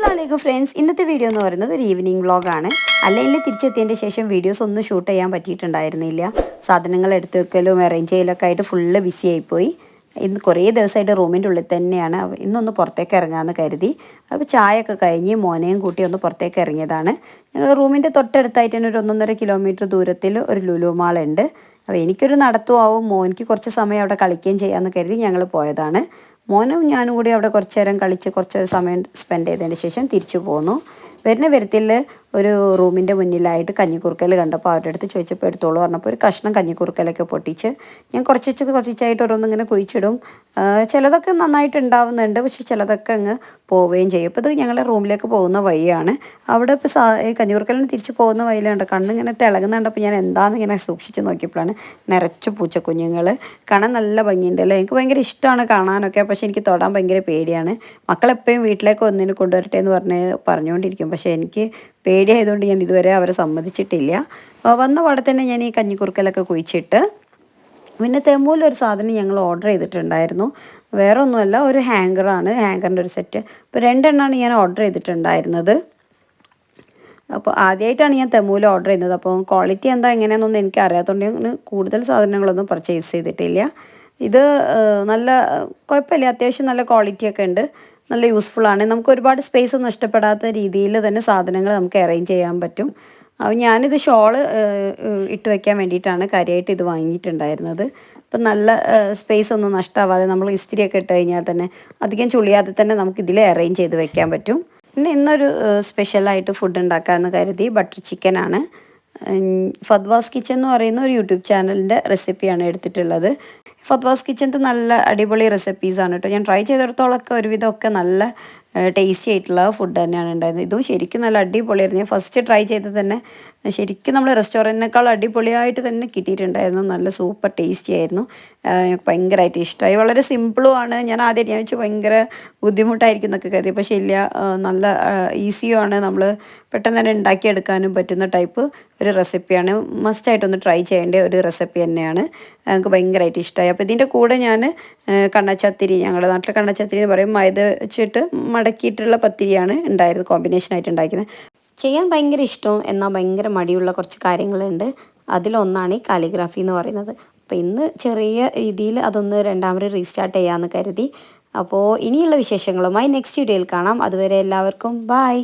അസ്സലാമു ഫ്രണ്ട്സ്, ഇന്നത്തെ വീഡിയോ എന്ന് പറയുന്നത് ഒരു ഈവനിങ് വ്ളോഗാണ്. അല്ലെങ്കിൽ തിരിച്ചെത്തിയതിൻ്റെ ശേഷം വീഡിയോസ് ഒന്നും ഷൂട്ട് ചെയ്യാൻ പറ്റിയിട്ടുണ്ടായിരുന്നില്ല. സാധനങ്ങൾ എടുത്തു വെക്കലും അറേഞ്ച് ചെയ്യലൊക്കെ ആയിട്ട് ഫുള്ള് ബിസി ആയിപ്പോയി. ഇന്ന് കുറേ ദിവസമായിട്ട് റൂമിൻ്റെ ഉള്ളിൽ തന്നെയാണ്. ഇന്നൊന്ന് പുറത്തേക്ക് ഇറങ്ങാമെന്ന് കരുതി. അപ്പോൾ ചായയൊക്കെ കഴിഞ്ഞ് മോനെയും കൂട്ടി ഒന്ന് പുറത്തേക്ക് ഇറങ്ങിയതാണ്. ഞങ്ങൾ റൂമിൻ്റെ തൊട്ടടുത്തായിട്ട് തന്നെ ഒരു 1.5 കിലോമീറ്റർ ദൂരത്തിൽ ഒരു ലുലു മാളുണ്ട്. അപ്പോൾ എനിക്കൊരു നടത്തുമാവും, മോനിക്ക് കുറച്ച് സമയം അവിടെ കളിക്കുകയും ചെയ്യാമെന്ന് കരുതി ഞങ്ങൾ പോയതാണ്. മോനും ഞാനും കൂടി അവിടെ കുറച്ച് നേരം കളിച്ച് കുറച്ച് സമയം സ്പെൻഡ് ചെയ്തതിന് ശേഷം തിരിച്ചു പോന്നു. വരുന്ന വരുത്തിൽ ഒരു റൂമിൻ്റെ മുന്നിലായിട്ട് കഞ്ഞിക്കുറുക്കൽ കണ്ടപ്പോൾ അവരുടെ അടുത്ത് ചോദിച്ചപ്പോൾ എടുത്തോളൂ പറഞ്ഞപ്പോൾ ഒരു കഷ്ണം കഞ്ഞിക്കുറുക്കലൊക്കെ പൊട്ടിച്ച് ഞാൻ കുറച്ചായിട്ട് ഓരോന്നിങ്ങനെ കുഴിച്ചിടും. ചിലതൊക്കെ നന്നായിട്ട് ഉണ്ടാവുന്നുണ്ട്, പക്ഷെ ചിലതൊക്കെ അങ്ങ് പോവുകയും ചെയ്യും. അപ്പോൾ ഇത് ഞങ്ങളുടെ റൂമിലേക്ക് പോകുന്ന വഴിയാണ്. അവിടെ ഇപ്പോൾ കഞ്ഞിക്കുറുക്കലിന് തിരിച്ച് പോകുന്ന വഴിയിലുണ്ട് കണ്ണിങ്ങനെ തിളങ്ങുന്നുണ്ടപ്പോൾ ഞാൻ എന്താണെന്ന് ഇങ്ങനെ സൂക്ഷിച്ച് നോക്കിയപ്പോഴാണ് നിറച്ച് പൂച്ചക്കുഞ്ഞുങ്ങൾ. കാണാൻ നല്ല ഭംഗിയുണ്ട് അല്ലേ, എനിക്ക് ഭയങ്കര ഇഷ്ടമാണ് കാണാനൊക്കെ. പക്ഷേ എനിക്ക് തൊടാൻ ഭയങ്കര പേടിയാണ്. മക്കളെപ്പോഴും വീട്ടിലേക്ക് ഒന്നിന് കൊണ്ടുവരട്ടെ എന്ന് പറഞ്ഞുകൊണ്ടിരിക്കും. പക്ഷേ എനിക്ക് പേടിയായതുകൊണ്ട് ഞാൻ ഇതുവരെ അവരെ സമ്മതിച്ചിട്ടില്ല. വന്ന പാടെ തന്നെ ഞാൻ ഈ കഞ്ഞിക്കുറുക്കലൊക്കെ കുഴിച്ചിട്ട് പിന്നെ തെമ്മൂലൊരു സാധനം ഞങ്ങൾ ഓർഡർ ചെയ്തിട്ടുണ്ടായിരുന്നു. വേറെ ഒന്നുമല്ല, ഒരു ഹാങ്കറാണ്, ഹാങ്കറിൻ്റെ ഒരു സെറ്റ്. ഇപ്പോൾ 2 എണ്ണമാണ് ഞാൻ ഓർഡർ ചെയ്തിട്ടുണ്ടായിരുന്നത്. അപ്പോൾ ആദ്യമായിട്ടാണ് ഞാൻ തെമ്മൂല ഓർഡർ ചെയ്യുന്നത്. അപ്പോൾ ക്വാളിറ്റി എന്താ എങ്ങനെയാണെന്നൊന്നും എനിക്ക് അറിയാത്തതുകൊണ്ട് ഞാൻ കൂടുതൽ സാധനങ്ങളൊന്നും പർച്ചേസ് ചെയ്തിട്ടില്ല. ഇത് നല്ല കുഴപ്പമില്ല, അത്യാവശ്യം നല്ല ക്വാളിറ്റിയൊക്കെ ഉണ്ട്, നല്ല യൂസ്ഫുള്ളാണ്. നമുക്ക് ഒരുപാട് സ്പേസ് ഒന്നും നഷ്ടപ്പെടാത്ത രീതിയിൽ തന്നെ സാധനങ്ങൾ നമുക്ക് അറേഞ്ച് ചെയ്യാൻ പറ്റും. അപ്പോൾ ഞാനിത് ഷോള് ഇട്ട് വയ്ക്കാൻ വേണ്ടിയിട്ടാണ് കാര്യമായിട്ട് ഇത് വാങ്ങിയിട്ടുണ്ടായിരുന്നത്. അപ്പം നല്ല സ്പേസ് ഒന്നും നഷ്ടമാവാതെ നമ്മൾ ഇസ്തിരിയൊക്കെ ഇട്ട് കഴിഞ്ഞാൽ തന്നെ അധികം ചുളിയാതെ തന്നെ നമുക്കിതിൽ അറേഞ്ച് ചെയ്ത് വെക്കാൻ പറ്റും. പിന്നെ ഇന്നൊരു സ്പെഷ്യലായിട്ട് ഫുഡ് ഉണ്ടാക്കാമെന്ന് കരുതി ബട്ടർ ചിക്കനാണ്. ഫദ്വാസ് കിച്ചൻ എന്ന് പറയുന്ന ഒരു യൂട്യൂബ് ചാനലിൻ്റെ റെസിപ്പിയാണ് എടുത്തിട്ടുള്ളത്. ഫദ്വാസ് കിച്ചൻ്റെ നല്ല അടിപൊളി റെസിപ്പീസാണ് കേട്ടോ. ഞാൻ ട്രൈ ചെയ്തിടത്തോളമൊക്കെ ഒരുവിധമൊക്കെ നല്ല ടേസ്റ്റി ആയിട്ടുള്ള ഫുഡ് തന്നെയാണ് ഉണ്ടായിരുന്നത്. ഇതും ശരിക്കും നല്ല അടിപൊളിയായിരുന്നു. ഞാൻ ഫസ്റ്റ് ട്രൈ ചെയ്തത് തന്നെ ശരിക്കും നമ്മൾ റെസ്റ്റോറൻറ്റിനേക്കാൾ അടിപൊളിയായിട്ട് തന്നെ കിട്ടിയിട്ടുണ്ടായിരുന്നു. നല്ല സൂപ്പർ ടേസ്റ്റി ആയിരുന്നു. എനിക്ക് ഭയങ്കരമായിട്ട് ഇഷ്ടമായി. വളരെ സിമ്പിളുമാണ്. ഞാൻ വെച്ച് ഭയങ്കര ബുദ്ധിമുട്ടായിരിക്കും എന്നൊക്കെ കരുതി, പക്ഷേ ഇല്ല, നല്ല ഈസിയുമാണ്. നമ്മൾ പെട്ടെന്ന് തന്നെ ഉണ്ടാക്കിയെടുക്കാനും പറ്റുന്ന ടൈപ്പ് ഒരു റെസിപ്പിയാണ്. മസ്റ്റായിട്ടൊന്ന് ട്രൈ ചെയ്യേണ്ട ഒരു റെസിപ്പി തന്നെയാണ്. എനിക്ക് ഭയങ്കരമായിട്ട് ഇഷ്ടമായി. അപ്പോൾ ഇതിൻ്റെ കൂടെ ഞാൻ കണ്ണച്ചത്തിരി, ഞങ്ങളുടെ നാട്ടിൽ കണ്ണച്ചത്തിരി എന്ന് പറയും, മൈദ വെച്ചിട്ട് മടക്കിയിട്ടുള്ള പത്തിരിയാണ് ഉണ്ടായിരുന്നത്, കോമ്പിനേഷനായിട്ട് ഉണ്ടാക്കുന്നത്. ചെയ്യാൻ ഭയങ്കര ഇഷ്ടവും എന്നാൽ ഭയങ്കര മടിയുള്ള കുറച്ച് കാര്യങ്ങളുണ്ട്. അതിലൊന്നാണ് ഈ കാലിഗ്രാഫി എന്ന് പറയുന്നത്. അപ്പോൾ ഇന്ന് ചെറിയ രീതിയിൽ അതൊന്ന് രണ്ടാമത് റീസ്റ്റാർട്ട് ചെയ്യാമെന്ന് കരുതി. അപ്പോൾ ഇനിയുള്ള വിശേഷങ്ങളുമായി നെക്സ്റ്റ് വീഡിയോയിൽ കാണാം. അതുവരെ എല്ലാവർക്കും ബൈ.